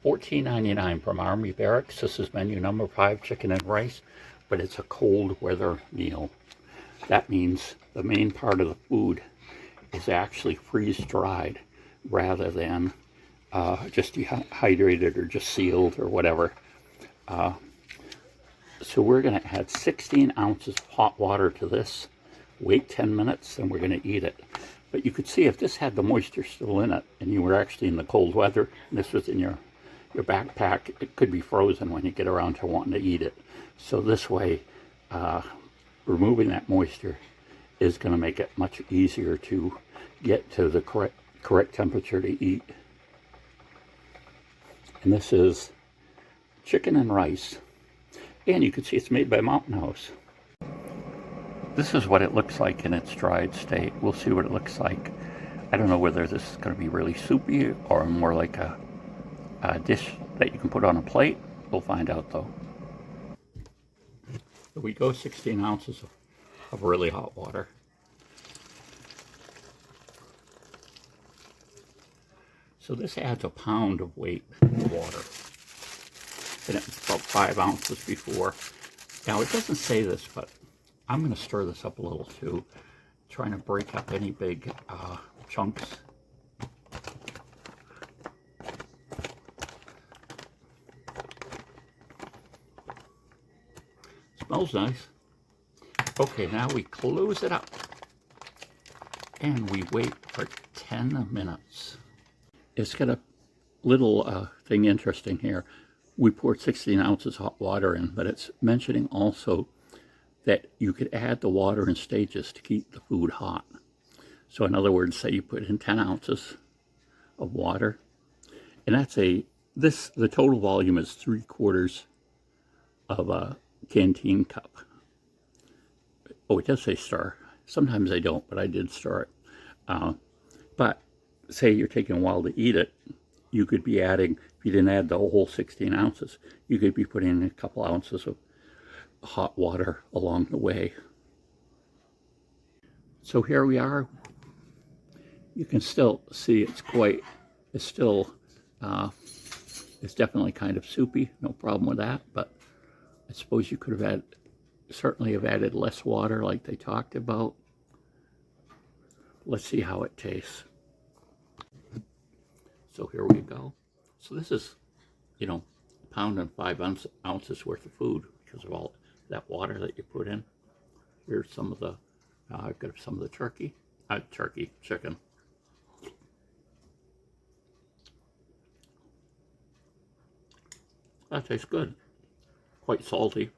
$14.99 from Army Barracks. This is menu number 5, chicken and rice, but it's a cold weather meal. That means the main part of the food is actually freeze-dried rather than just dehydrated or just sealed or whatever. So we're going to add 16 ounces of hot water to this, wait 10 minutes, and we're going to eat it. But you could see if this had the moisture still in it and you were actually in the cold weather and this was in your backpack, it could be frozen when you get around to wanting to eat it. So this way, removing that moisture is going to make it much easier to get to the correct temperature to eat. And this is chicken and rice. And you can see it's made by Mountain House. This is what it looks like in its dried state. We'll see what it looks like. I don't know whether this is going to be really soupy or more like a dish that you can put on a plate. We'll find out though. Here we go, 16 ounces of really hot water. So this adds a pound of weight of water. And it was about 5 ounces before. Now it doesn't say this, but I'm going to stir this up a little too, trying to break up any big chunks. Smells nice. Okay, now we close it up and we wait for 10 minutes. It's got a little thing interesting here. We poured 16 ounces hot water in, but it's mentioning also that you could add the water in stages to keep the food hot. So in other words, say you put in 10 ounces of water, and that's the total volume is 3/4 of a canteen cup. Oh, it does say stir. Sometimes I don't, but I did stir it. But say you're taking a while to eat it, you could be adding, if you didn't add the whole 16 ounces, you could be putting in a couple ounces of hot water along the way. So here we are. You can still see it's definitely kind of soupy, no problem with that, but I suppose you could have certainly have added less water like they talked about. Let's see how it tastes. So here we go. So this is, a pound and 5 ounces worth of food because of all that water that you put in. Here's some of the, I've got some of the chicken. That tastes good. Quite salty.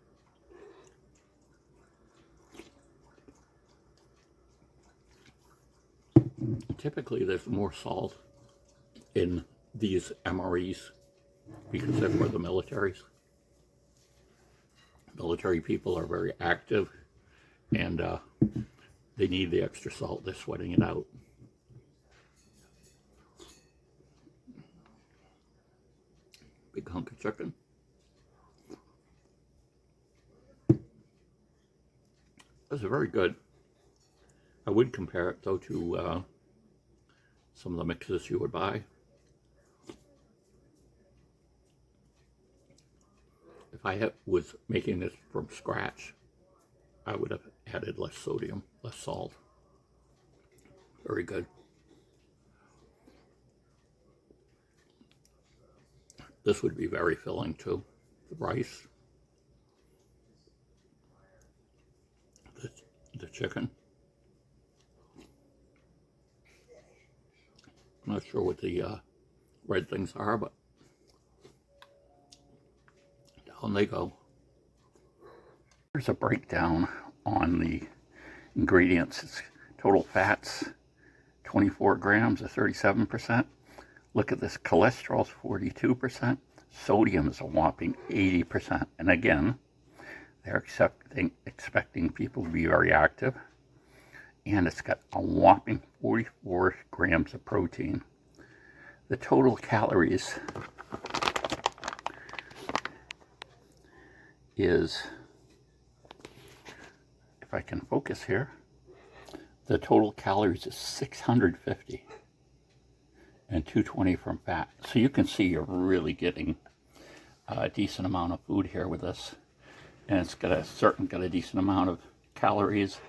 Typically there's more salt in these MREs because they're for the militaries. Military people are very active and they need the extra salt. They're sweating it out. Big hunk of chicken. This is very good. I would compare it though to some of the mixes you would buy. If I was making this from scratch, I would have added less sodium, less salt. Very good. This would be very filling too. The rice, the chicken. I'm not sure what the red things are, but down they go. Here's a breakdown on the ingredients. It's total fats, 24 grams or 37%. Look at this, cholesterol's 42%. Sodium is a whopping 80%. And again, they're expecting people to be very active. And it's got a whopping 44 grams of protein. The total calories is, if I can focus here, the total calories is 650. and 220 from fat. So you can see you're really getting a decent amount of food here with this. And it's got a decent amount of calories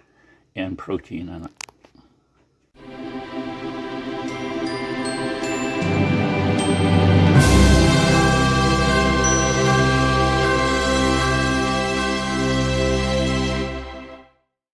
and protein in it.